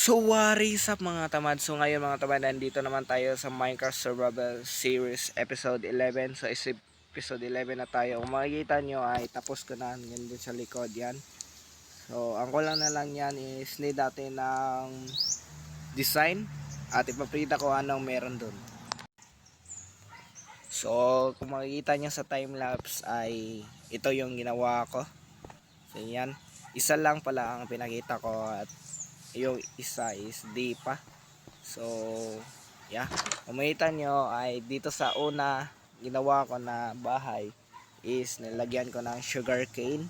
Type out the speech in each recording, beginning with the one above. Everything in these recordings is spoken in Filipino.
So what is up mga tamad? So ngayon mga tamad, nandito naman tayo sa Minecraft Survival Series Episode 11. So Episode 11 na tayo. Kung makikita nyo ay tapos ko na. Yan din sa likod yan. So ang kulang na lang yan is need natin ng design. At ipapakita ko anong meron dun. So kung makikita nyo sa timelapse ay ito yung ginawa ko. So yan. Isa lang pala ang pinakita ko at yung isa is di pa. So yeah, kung makita nyo ay dito sa una ginawa ko na bahay is nilagyan ko ng sugar cane.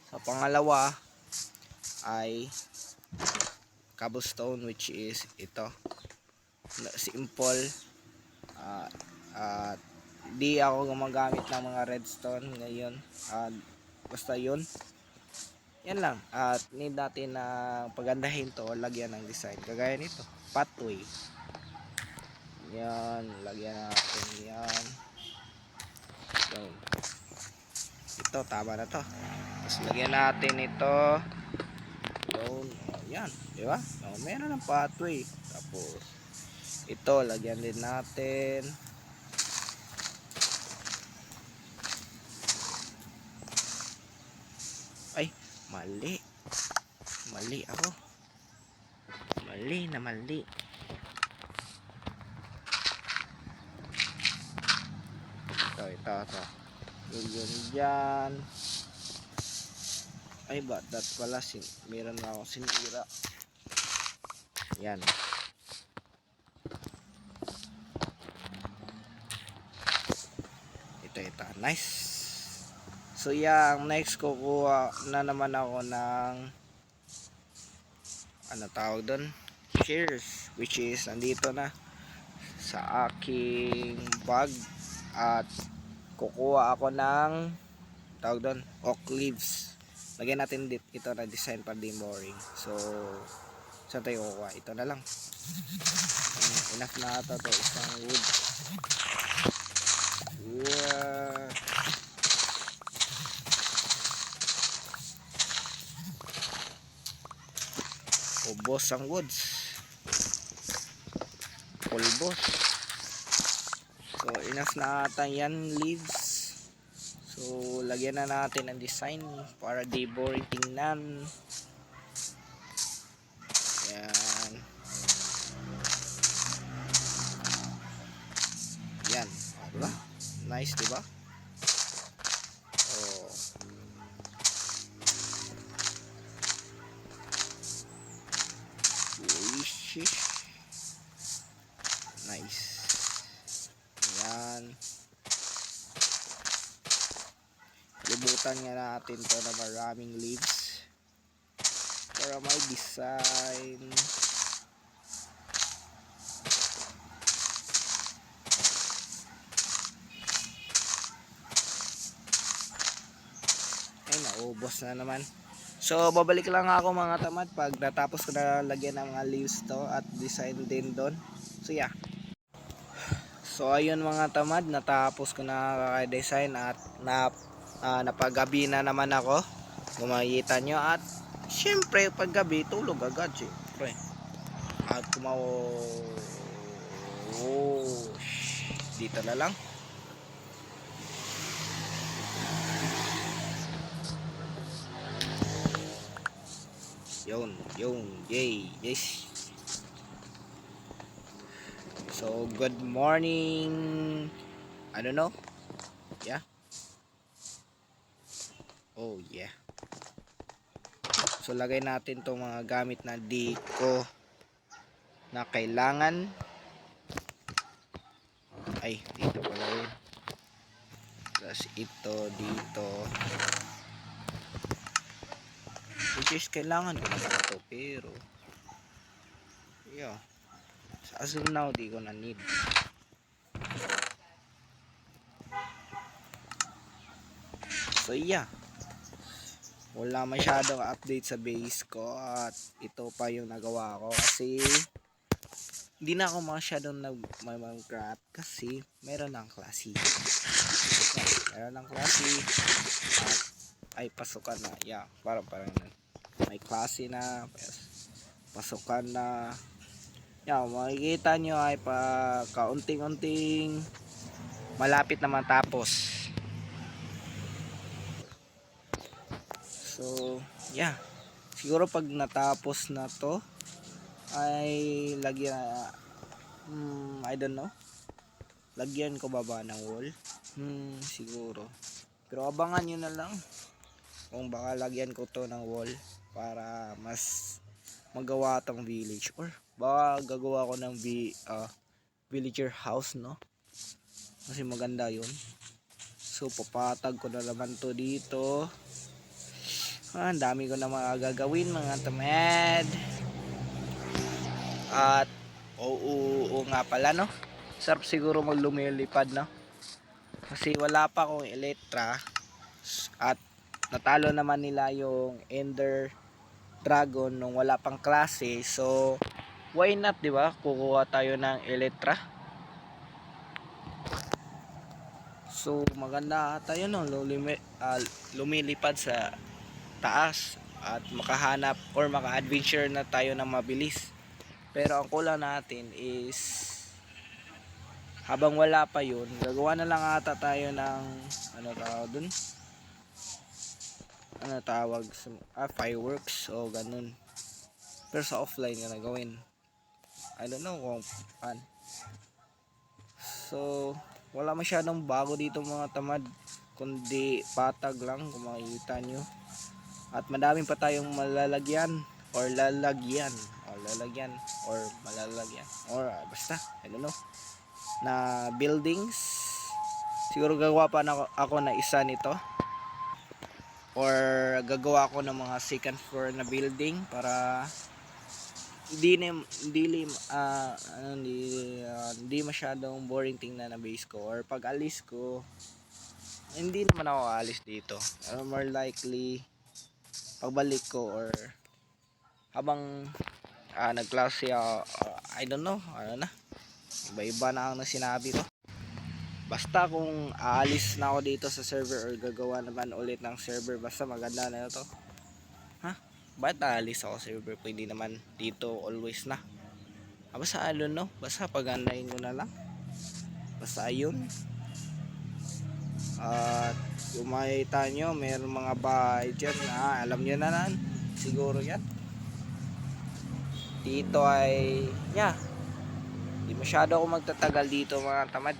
Sa pangalawa ay cobblestone, which is ito, simple. Di ako gumagamit ng mga redstone ngayon. Basta yun. Yan lang. At need natin na pagandahin to o lagyan ng design. Kagaya nito. Pathway. Yan. Lagyan natin yan. So, ito. Tama na to. Tapos lagyan natin ito. So, yan. Diba? So, meron ng pathway. Tapos, ito. Lagyan din natin. Ay. Mali ako, mali ito yun dyan. Ay ba, that pala meron na akong sinira. Yan, nice. So yeah, ang next kukuha na naman ako ng ano tawag doon, shears, which is nandito na sa aking bag. At kukuha ako ng tawag doon, oak leaves. Lagyan natin ito na design para di boring. So saan tayo kukuha? Ito na lang. Enough na ito to, isang wood. Yeah. Ubos ang woods. Pulbos. So enough na ata yan leaves. So lagyan na natin ang design para di boring tingnan. Yan. Yan. Diba? Nice, diba? Oh. Nice. Yan. Libutan nga natin to na maraming leaves para may design. Ay, naubos na naman. So babalik lang ako mga tamad pag natapos ko na lagyan ng mga leaves to at design din doon. So yeah. So ayun mga tamad, natapos ko na kaka-design at napagabi na naman ako. Gumakita nyo at syempre pag gabi tulog agad syempre. At dito na lang. Yun, yay, yes. So, good morning. I don't know. Yeah. Oh, yeah. So, lagay natin tong mga gamit na di ko na kailangan. Ay, dito pala yun. Tapos ito, dito. Which is kailangan ko naman ito, pero yeah, as of now di ko na need. So yeah, wala masyadong update sa base ko at ito pa yung nagawa ko kasi hindi na ako masyadong nag-Minecraft kasi meron ng klase. Meron ng klase at ay pasukan na. Yeah, parang may klase na, pasukan na. Yan, makikita nyo ay pa kaunting-unting malapit na matapos. So yeah, siguro pag natapos na to ay lagyan I don't know, lagyan ko baba ng wall siguro, pero abangan nyo na lang kung baka lagyan ko to ng wall para mas magawa tong village, or baka gagawa ko ng villager house, no? Kasi maganda yun. So papatag ko na naman to dito. Ang dami ko na mga gagawin mga tamad. At oo nga pala, no? Sarap siguro maglumilipad, no? Kasi wala pa akong Elytra at natalo naman nila yung Ender Dragon nung wala pang klase. So why not, di ba? Kukuha tayo ng Elytra. So maganda tayo, no? Lumilipad sa taas at makahanap or maka-adventure na tayo ng mabilis. Pero ang kulang natin is habang wala pa yun, gagawa na lang ata tayo ng ano tawag dun? Ano tawag? Fireworks o ganun. Pero sa offline ka na gawin. I don't know kung pan. So, wala masyadong bago dito mga tamad, kundi patag lang kung makikita nyo. At madaming pa tayong malalagyan or lalagyan or malalagyan or basta I don't know na buildings. Siguro gagawa pa ako na isa nito. Or gagawa ako ng mga second floor na building para hindi masyadong boring tingnan na base ko, or pag alis ko hindi naman ako aalis dito. More likely pagbalik ko or habang nagklase ako, I don't know, ano na, iba-iba na ang sinabi ko. Basta kung aalis na ako dito sa server or gagawa naman ulit ng server, basta maganda na ito. Ba't aalis ako sa server? Pwede naman dito always na. Basta I don't know, basta pagandahin ko na lang. Basta ayun. At kung makita nyo, mayroong mga bahay dyan na alam nyo na nan. Siguro yan. Dito ay di masyado ako magtatagal dito mga tamad.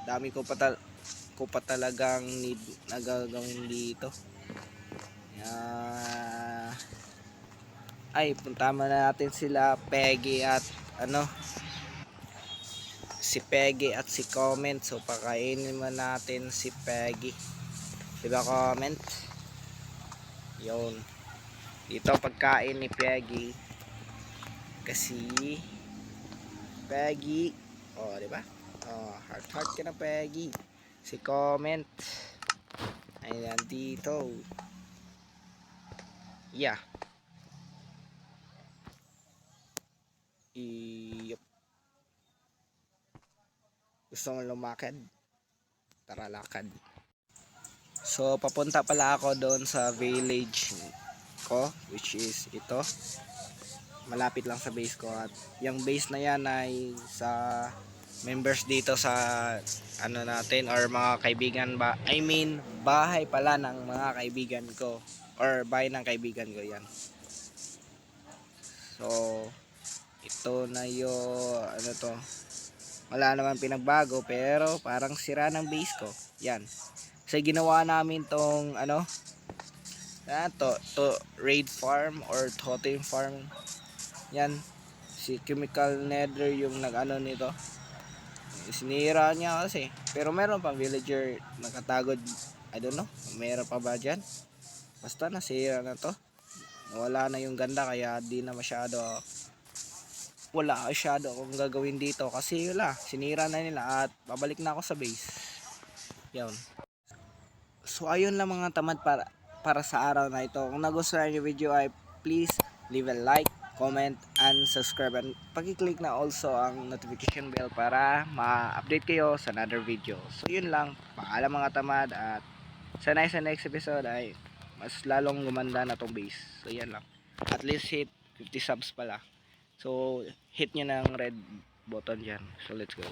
Dami ko pa talagang need na gagawin dito. Punta na natin sila Peggy at si Peggy at si Comment. So pakainin mo natin si Peggy, diba Comment? Yun, dito pagkain ni Peggy. Kasi Peggy, diba? Heart ka na Peggy. Si Comment ay nandito. Yup. Gusto mo lumakad? Tara, lakad. So papunta pala ako doon sa village ko, which is ito. Malapit lang sa base ko, at yung base na yan ay sa members dito sa natin, or mga kaibigan bahay pala ng mga kaibigan ko, or bahay ng kaibigan ko yan. So ito na yung wala naman pinagbago, pero parang sira ng base ko yan. Kasi ginawa namin tong to raid farm or totem farm yan. Si chemical nether yung nito, sinira niya kasi, pero meron pang villager nakatagod. I don't know, meron pa ba dyan? Basta nasira na to, wala na yung ganda, kaya wala masyado akong gagawin dito kasi sinira na nila, at babalik na ako sa base. Yan. So ayun lang mga tamad para sa araw na ito. Kung nagustuhan yung video ay please leave a like, comment, and subscribe, and pag-click na also ang notification bell para ma-update kayo sa another video. So yun lang, paalam mga tamad, at sa next episode ay mas lalong gumanda na tong base. So yan lang, at least hit 50 subs pala. So hit nyo ng red button dyan. So let's go.